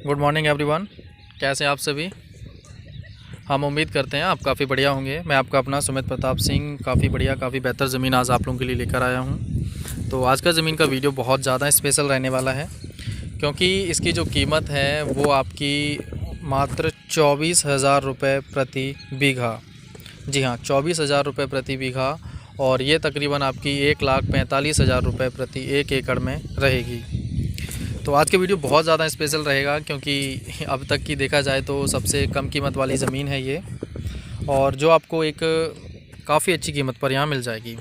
Good morning everyone. कैसे हैं आप सभी। हम उम्मीद करते हैं आप काफ़ी बढ़िया होंगे। मैं आपका अपना सुमित प्रताप सिंह काफ़ी बढ़िया काफ़ी बेहतर ज़मीन आज आप लोगों के लिए लेकर आया हूं। तो आज का ज़मीन का वीडियो बहुत ज़्यादा स्पेशल रहने वाला है, क्योंकि इसकी जो कीमत है वो आपकी मात्र 24,000 रुपये प्रति बीघा। जी हाँ, 24,000 रुपये प्रति बीघा। और ये तकरीबन आपकी 1,45,000 रुपये प्रति 1 एकड़ में रहेगी। तो आज के वीडियो बहुत ज़्यादा स्पेशल रहेगा, क्योंकि अब तक की देखा जाए तो सबसे कम कीमत वाली ज़मीन है ये, और जो आपको एक काफ़ी अच्छी कीमत पर यहाँ मिल जाएगी।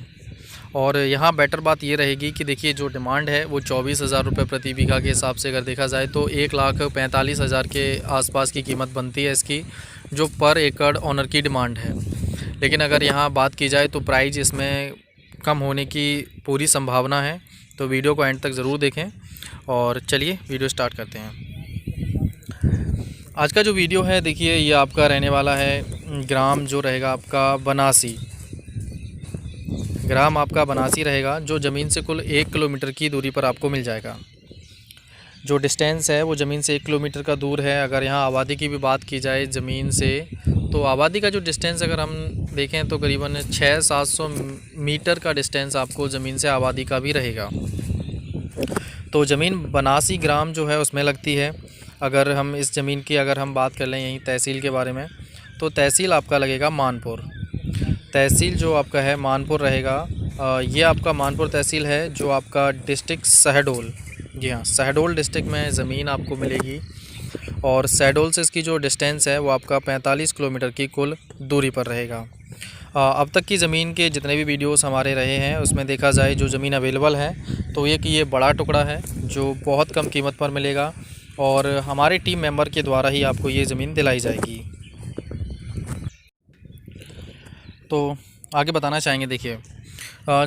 और यहाँ बेटर बात ये रहेगी कि देखिए जो डिमांड है वो 24,000 रुपये प्रति बीघा के हिसाब से अगर देखा जाए तो 1,45,000 के आसपास की कीमत बनती है इसकी, जो पर एकड़ ऑनर की डिमांड है। लेकिन अगर यहाँ बात की जाए तो प्राइस इसमें कम होने की पूरी संभावना है। तो वीडियो को एंड तक ज़रूर देखें। और चलिए वीडियो स्टार्ट करते हैं। आज का जो वीडियो है देखिए ये आपका रहने वाला है ग्राम जो रहेगा आपका बनासी। ग्राम आपका बनासी रहेगा, जो ज़मीन से कुल 1 किलोमीटर की दूरी पर आपको मिल जाएगा। जो डिस्टेंस है वो ज़मीन से 1 किलोमीटर का दूर है। अगर यहाँ आबादी की भी बात की जाए ज़मीन से, तो आबादी का जो डिस्टेंस अगर हम देखें तो करीबन 600-700 मीटर का डिस्टेंस आपको ज़मीन से आबादी का भी रहेगा। तो ज़मीन बनासी ग्राम जो है उसमें लगती है। अगर हम इस ज़मीन की अगर हम बात कर लें यहीं तहसील के बारे में, तो तहसील आपका लगेगा मानपुर। तहसील जो आपका है मानपुर रहेगा। ये आपका मानपुर तहसील है, जो आपका डिस्ट्रिक्ट शहडोल, जी हाँ शहडोल डिस्ट्रिक्ट में ज़मीन आपको मिलेगी। और शहडोल से इसकी जो डिस्टेंस है वो आपका 45 किलोमीटर की कुल दूरी पर रहेगा। अब तक की ज़मीन के जितने भी वीडियोस हमारे रहे हैं उसमें देखा जाए जो ज़मीन अवेलेबल है तो ये बड़ा टुकड़ा है जो बहुत कम कीमत पर मिलेगा, और हमारे टीम मेंबर के द्वारा ही आपको ये ज़मीन दिलाई जाएगी। तो आगे बताना चाहेंगे, देखिए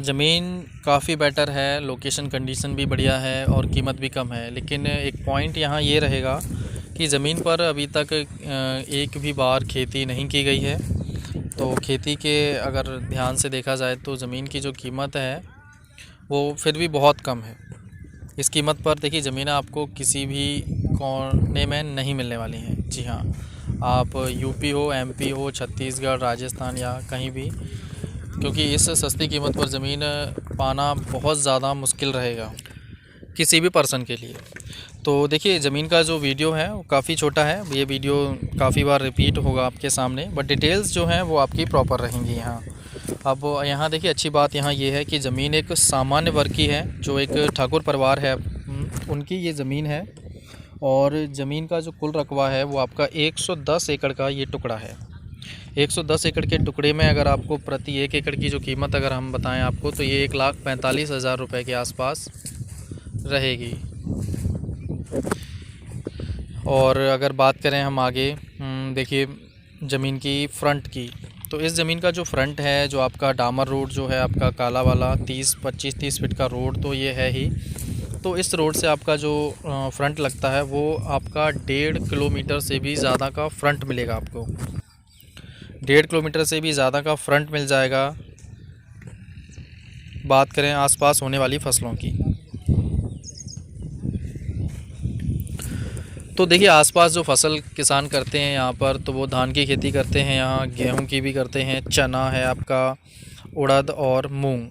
ज़मीन काफ़ी बेटर है, लोकेशन कंडीशन भी बढ़िया है और कीमत भी कम है। लेकिन एक पॉइंट यहाँ ये रहेगा कि ज़मीन पर अभी तक एक भी बार खेती नहीं की गई है। तो खेती के अगर ध्यान से देखा जाए तो ज़मीन की जो कीमत है वो फिर भी बहुत कम है। इस कीमत पर देखिए ज़मीनें आपको किसी भी कोने में नहीं मिलने वाली हैं। जी हाँ, आप यूपी हो, एमपी हो, छत्तीसगढ़, राजस्थान या कहीं भी, क्योंकि इस सस्ती कीमत पर ज़मीन पाना बहुत ज़्यादा मुश्किल रहेगा किसी भी पर्सन के लिए। तो देखिए ज़मीन का जो वीडियो है वो काफ़ी छोटा है, ये वीडियो काफ़ी बार रिपीट होगा आपके सामने, बट डिटेल्स जो हैं वो आपकी प्रॉपर रहेंगी यहाँ। अब यहाँ देखिए अच्छी बात यहाँ ये है कि ज़मीन एक सामान्य वर्ग की है, जो एक ठाकुर परिवार है उनकी ये ज़मीन है। और ज़मीन का जो कुल रकबा है वो आपका 110 एकड़ का ये टुकड़ा है। 110 एकड़ के टुकड़े में अगर आपको प्रति 1 एकड़ की जो कीमत अगर हम बताएं आपको, तो ये 1,45,000 रुपये के आसपास रहेगी। और अगर बात करें हम आगे देखिए ज़मीन की फ्रंट की, तो इस ज़मीन का जो फ्रंट है, जो आपका डामर रोड जो है आपका काला वाला 25-30 फीट का रोड तो ये है ही। तो इस रोड से आपका जो फ्रंट लगता है वो आपका 1.5 किलोमीटर से भी ज़्यादा का फ्रंट मिलेगा आपको। 1.5 किलोमीटर से भी ज़्यादा का फ्रंट मिल जाएगा। बात करें आसपास होने वाली फसलों की, तो देखिए आसपास जो फसल किसान करते हैं यहाँ पर, तो वो धान की खेती करते हैं, यहाँ गेहूं की भी करते हैं, चना है आपका, उड़द और मूंग।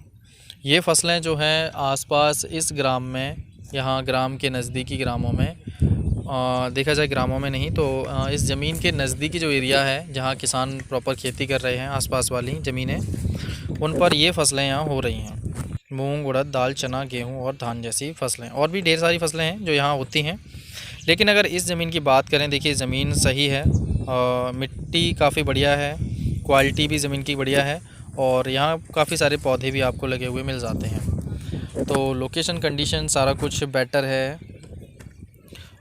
ये फसलें जो हैं आसपास इस ग्राम में, यहाँ ग्राम के नज़दीकी ग्रामों में देखा जाए, ग्रामों में नहीं तो इस ज़मीन के नज़दीकी जो एरिया है जहाँ किसान प्रॉपर खेती कर रहे हैं, आसपास वाली ज़मीनें, उन पर ये फसलें यहाँ हो रही हैं। मूंग, उड़द, दाल, चना, गेहूँ और धान जैसी फसलें, और भी ढेर सारी फसलें हैं जो यहाँ होती हैं। लेकिन अगर इस ज़मीन की बात करें, देखिए ज़मीन सही है, मिट्टी काफ़ी बढ़िया है, क्वालिटी भी ज़मीन की बढ़िया है, और यहाँ काफ़ी सारे पौधे भी आपको लगे हुए मिल जाते हैं। तो लोकेशन कंडीशन सारा कुछ बेटर है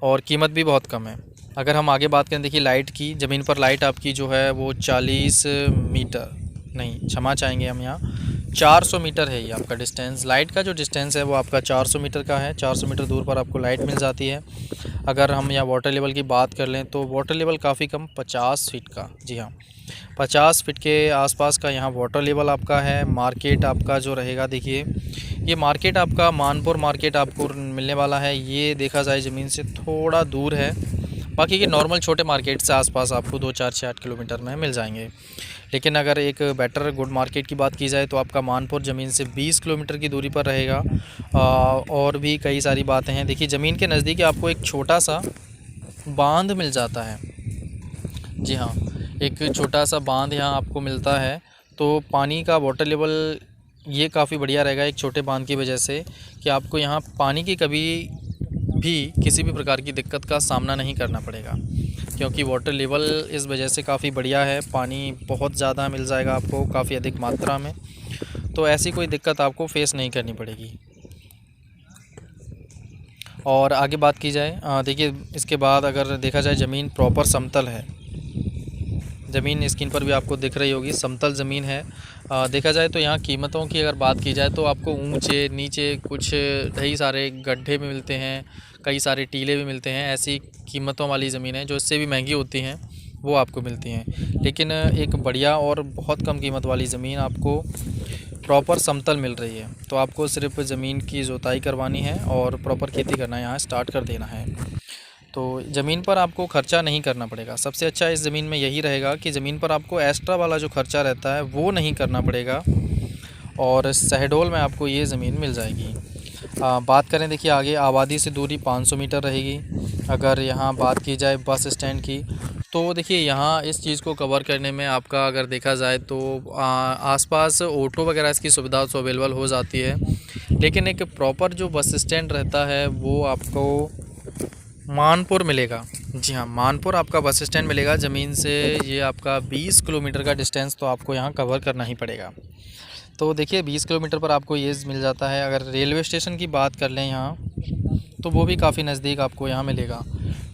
और कीमत भी बहुत कम है। अगर हम आगे बात करें देखिए लाइट की, ज़मीन पर लाइट आपकी जो है वो 40 मीटर नहीं, क्षमा चाहेंगे हम, यहाँ 400 मीटर है ये आपका डिस्टेंस। लाइट का जो डिस्टेंस है वो आपका 400 मीटर का है। 400 मीटर दूर पर आपको लाइट मिल जाती है। अगर हम यहाँ वाटर लेवल की बात कर लें तो वाटर लेवल काफ़ी कम, 50 फीट का, जी हाँ 50 फीट के आसपास का यहाँ वाटर लेवल आपका है। मार्केट आपका जो रहेगा, देखिए ये मार्केट आपका मानपुर मार्केट आपको मिलने वाला है। ये देखा जाए ज़मीन से थोड़ा दूर है, बाकी के नॉर्मल छोटे मार्केट से आसपास आपको 2-4-6-8 किलोमीटर में मिल जाएंगे। लेकिन अगर एक बेटर गुड मार्केट की बात की जाए तो आपका मानपुर ज़मीन से 20 किलोमीटर की दूरी पर रहेगा। और भी कई सारी बातें हैं। देखिए ज़मीन के नज़दीक आपको एक छोटा सा बांध मिल जाता है। जी हाँ, एक छोटा सा बांध यहाँ आपको मिलता है, तो पानी का वाटर लेवल ये काफ़ी बढ़िया रहेगा एक छोटे बांध की वजह से, कि आपको यहाँ पानी की कभी भी किसी भी प्रकार की दिक्कत का सामना नहीं करना पड़ेगा, क्योंकि वाटर लेवल इस वजह से काफ़ी बढ़िया है। पानी बहुत ज़्यादा मिल जाएगा आपको, काफ़ी अधिक मात्रा में, तो ऐसी कोई दिक्कत आपको फेस नहीं करनी पड़ेगी। और आगे बात की जाए, देखिए इसके बाद अगर देखा जाए ज़मीन प्रॉपर समतल है। ज़मीन स्क्रीन पर भी आपको दिख रही होगी, समतल ज़मीन है। देखा जाए तो यहाँ कीमतों की अगर बात की जाए तो आपको ऊंचे नीचे कुछ कई सारे गड्ढे भी मिलते हैं, कई सारे टीले भी मिलते हैं। ऐसी कीमतों वाली ज़मीन है जो इससे भी महंगी होती हैं, वो आपको मिलती हैं। लेकिन एक बढ़िया और बहुत कम कीमत वाली ज़मीन आपको प्रॉपर समतल मिल रही है। तो आपको सिर्फ ज़मीन की जुताई करवानी है और प्रॉपर खेती करना है, यहाँ स्टार्ट कर देना है। तो ज़मीन पर आपको ख़र्चा नहीं करना पड़ेगा। सबसे अच्छा इस ज़मीन में यही रहेगा कि ज़मीन पर आपको एक्स्ट्रा वाला जो ख़र्चा रहता है वो नहीं करना पड़ेगा, और शहडोल में आपको ये ज़मीन मिल जाएगी। बात करें देखिए आगे, आबादी से दूरी 500 मीटर रहेगी। अगर यहाँ बात की जाए बस स्टैंड की, तो देखिए यहाँ इस चीज़ को कवर करने में आपका अगर देखा जाए तो आसपास ऑटो वगैरह इसकी सुविधा तो अवेलेबल हो जाती है। लेकिन एक प्रॉपर जो बस स्टैंड रहता है वो आपको मानपुर मिलेगा। जी हाँ, मानपुर आपका बस स्टैंड मिलेगा ज़मीन से। ये आपका 20 किलोमीटर का डिस्टेंस तो आपको यहाँ कवर करना ही पड़ेगा। तो देखिए 20 किलोमीटर पर आपको ये मिल जाता है। अगर रेलवे स्टेशन की बात कर लें यहाँ, तो वो भी काफ़ी नज़दीक आपको यहाँ मिलेगा।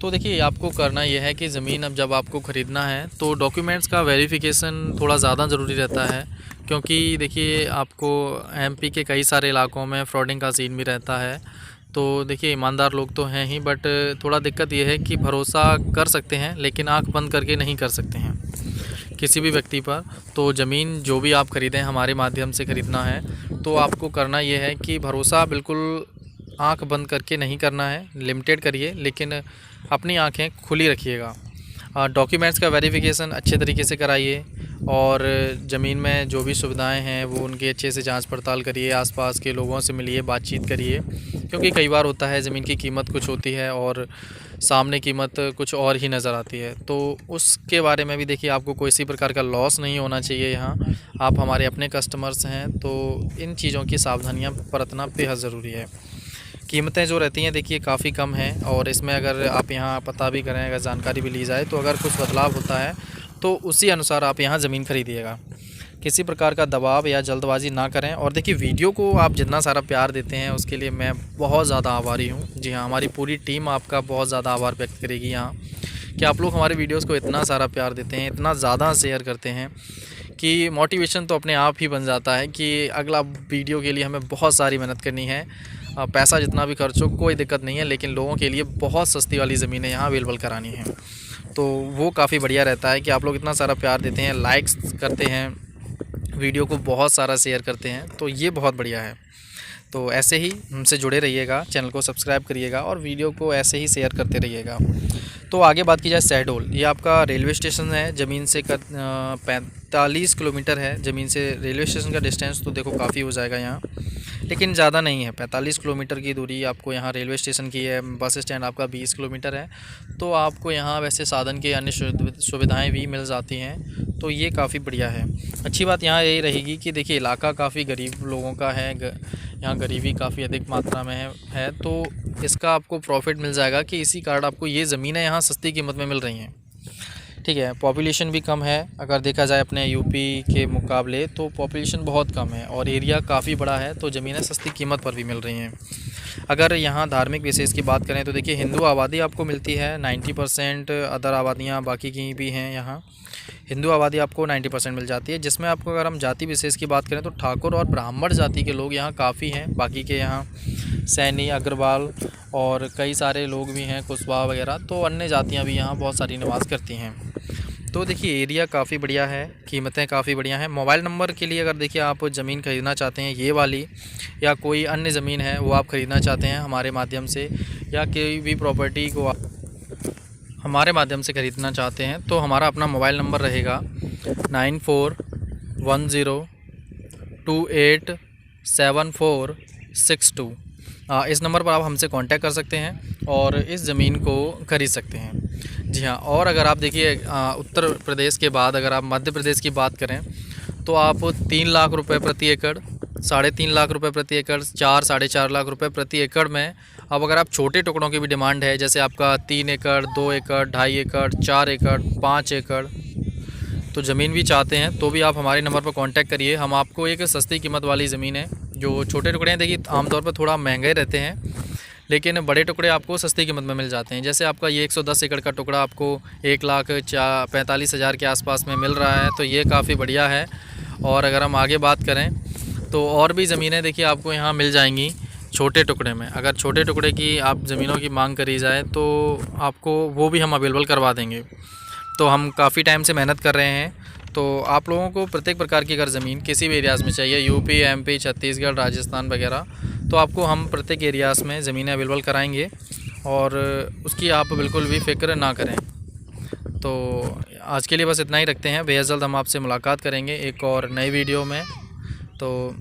तो देखिए आपको करना ये है कि ज़मीन अब जब आपको ख़रीदना है तो डॉक्यूमेंट्स का वेरिफिकेशन थोड़ा ज़्यादा ज़रूरी रहता है, क्योंकि देखिए आपको एमपी के कई सारे इलाकों में फ्रॉडिंग का सीन भी रहता है। तो देखिए ईमानदार लोग तो हैं ही, बट थोड़ा दिक्कत ये है कि भरोसा कर सकते हैं लेकिन आंख बंद करके नहीं कर सकते हैं किसी भी व्यक्ति पर। तो ज़मीन जो भी आप ख़रीदें हमारे माध्यम से ख़रीदना है तो आपको करना ये है कि भरोसा बिल्कुल आंख बंद करके नहीं करना है, लिमिटेड करिए, लेकिन अपनी आंखें खुली रखिएगा। डॉक्यूमेंट्स का वेरिफिकेशन अच्छे तरीके से कराइए, और ज़मीन में जो भी सुविधाएं हैं वो उनकी अच्छे से जांच पड़ताल करिए। आसपास के लोगों से मिलिए, बातचीत करिए, क्योंकि कई बार होता है ज़मीन की कीमत कुछ होती है और सामने कीमत कुछ और ही नज़र आती है। तो उसके बारे में भी देखिए आपको कोई सी प्रकार का लॉस नहीं होना चाहिए। यहाँ आप हमारे अपने कस्टमर्स हैं, तो इन चीज़ों की सावधानियाँ बरतना बेहद ज़रूरी है। कीमतें जो रहती हैं देखिए काफ़ी कम हैं, और इसमें अगर आप यहाँ पता भी करें, अगर जानकारी भी ली जाए, तो अगर कुछ बदलाव होता है तो उसी अनुसार आप यहाँ ज़मीन खरीदिएगा। किसी प्रकार का दबाव या जल्दबाजी ना करें। और देखिए वीडियो को आप जितना सारा प्यार देते हैं उसके लिए मैं बहुत ज़्यादा आभारी हूँ। जी हाँ, हमारी पूरी टीम आपका बहुत ज़्यादा आभार व्यक्त करेगी यहाँ, कि आप लोग हमारे वीडियोज़ को इतना सारा प्यार देते हैं, इतना ज़्यादा शेयर करते हैं, कि मोटिवेशन तो अपने आप ही बन जाता है कि अगला वीडियो के लिए हमें बहुत सारी मेहनत करनी है। पैसा जितना भी खर्च हो कोई दिक्कत नहीं है, लेकिन लोगों के लिए बहुत सस्ती वाली ज़मीनें यहाँ अवेलेबल करानी है। तो वो काफ़ी बढ़िया रहता है कि आप लोग इतना सारा प्यार देते हैं, लाइक्स करते हैं, वीडियो को बहुत सारा शेयर करते हैं, तो ये बहुत बढ़िया है। तो ऐसे ही हमसे जुड़े रहिएगा, चैनल को सब्सक्राइब करिएगा और वीडियो को ऐसे ही शेयर करते रहिएगा। तो आगे बात की जाए शहडोल, ये आपका रेलवे स्टेशन है, ज़मीन से 45 किलोमीटर है ज़मीन से रेलवे स्टेशन का डिस्टेंस। तो देखो काफ़ी हो जाएगा यहाँ, लेकिन ज़्यादा नहीं है। 45 किलोमीटर की दूरी आपको यहाँ रेलवे स्टेशन की है। बस स्टैंड आपका 20 किलोमीटर है, तो आपको यहाँ वैसे साधन की अन्य सुविधाएँ भी मिल जाती हैं, तो ये काफ़ी बढ़िया है। अच्छी बात यहाँ यही रहेगी कि देखिए इलाका काफ़ी गरीब लोगों का है, यहाँ गरीबी काफ़ी अधिक मात्रा में है, तो इसका आपको प्रॉफिट मिल जाएगा कि इसी कारण आपको ये ज़मीनें यहाँ सस्ती कीमत में मिल रही हैं। ठीक है, पॉपुलेशन भी कम है, अगर देखा जाए अपने यूपी के मुकाबले तो पॉपुलेशन बहुत कम है और एरिया काफ़ी बड़ा है, तो ज़मीनें सस्ती कीमत पर भी मिल रही हैं। अगर यहाँ धार्मिक विशेष की बात करें तो देखिए हिंदू आबादी आपको मिलती है 90%, अदर आबादियाँ बाकी की भी हैं। यहाँ हिंदू आबादी आपको 90% मिल जाती है, जिसमें आपको अगर हम जाति विशेष की बात करें तो ठाकुर और ब्राह्मण जाति के लोग यहाँ काफ़ी हैं। बाकी के यहाँ सैनी, अग्रवाल और कई सारे लोग भी हैं, कुशवाहा वगैरह, तो अन्य जातियाँ भी यहाँ बहुत सारी निवास करती हैं। तो देखिए एरिया काफ़ी बढ़िया है, कीमतें काफ़ी बढ़िया हैं। मोबाइल नंबर के लिए अगर देखिए आप ज़मीन ख़रीदना चाहते हैं ये वाली, या कोई अन्य ज़मीन है वो आप ख़रीदना चाहते हैं हमारे माध्यम से, या कोई भी प्रॉपर्टी को हमारे माध्यम से ख़रीदना चाहते हैं तो हमारा अपना मोबाइल नंबर रहेगा 9410287462। इस नंबर पर आप हमसे कांटेक्ट कर सकते हैं और इस ज़मीन को ख़रीद सकते हैं। जी हाँ, और अगर आप देखिए उत्तर प्रदेश के बाद अगर आप मध्य प्रदेश की बात करें तो आप 3 लाख रुपए प्रति एकड़, 3.5 लाख रुपए प्रति एकड़, 4-4.5 लाख रुपए प्रति एकड़ में। अब अगर आप छोटे टुकड़ों की भी डिमांड है, जैसे आपका 3 एकड़, 2 एकड़, 2.5 एकड़, 4 एकड़, 5 एकड़ तो ज़मीन भी चाहते हैं तो भी आप हमारे नंबर पर कांटेक्ट करिए। हम आपको एक सस्ती कीमत वाली ज़मीन है, जो छोटे टुकड़े हैं देखिए आमतौर पर थोड़ा महंगे रहते हैं, लेकिन बड़े टुकड़े आपको सस्ती कीमत में मिल जाते हैं। जैसे आपका ये 110 एकड़ का टुकड़ा आपको 1,45,000 के आसपास में मिल रहा है, तो ये काफ़ी बढ़िया है। और अगर हम आगे बात करें तो और भी ज़मीनें देखिए आपको यहाँ मिल जाएंगी छोटे टुकड़े में। अगर छोटे टुकड़े की आप ज़मीनों की मांग करी जाए तो आपको वो भी हम अवेलेबल करवा देंगे। तो हम काफ़ी टाइम से मेहनत कर रहे हैं, तो आप लोगों को प्रत्येक प्रकार की अगर ज़मीन किसी भी एरियाज़ में चाहिए, यूपी, एमपी, छत्तीसगढ़, राजस्थान वगैरह, तो आपको हम प्रत्येक एरियाज़ में ज़मीनें अवेलेबल कराएंगे और उसकी आप बिल्कुल भी फ़िक्र ना करें। तो आज के लिए बस इतना ही रखते हैं। बेहद जल्द हम आपसे मुलाकात करेंगे एक और नई वीडियो में। तो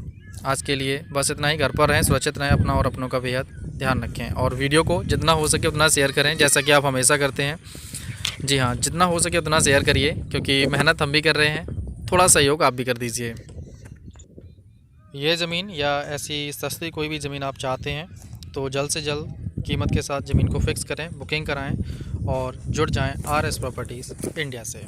आज के लिए बस इतना ही। घर पर रहें, सुरक्षित रहें, अपना और अपनों का बेहद ध्यान रखें और वीडियो को जितना हो सके उतना शेयर करें, जैसा कि आप हमेशा करते हैं। जी हाँ, जितना हो सके उतना शेयर करिए, क्योंकि मेहनत हम भी कर रहे हैं, थोड़ा सहयोग आप भी कर दीजिए। ये ज़मीन या ऐसी सस्ती कोई भी ज़मीन आप चाहते हैं तो जल्द से जल्द कीमत के साथ ज़मीन को फ़िक्स करें, बुकिंग कराएं और जुड़ जाएं RS प्रॉपर्टीज़ इंडिया से।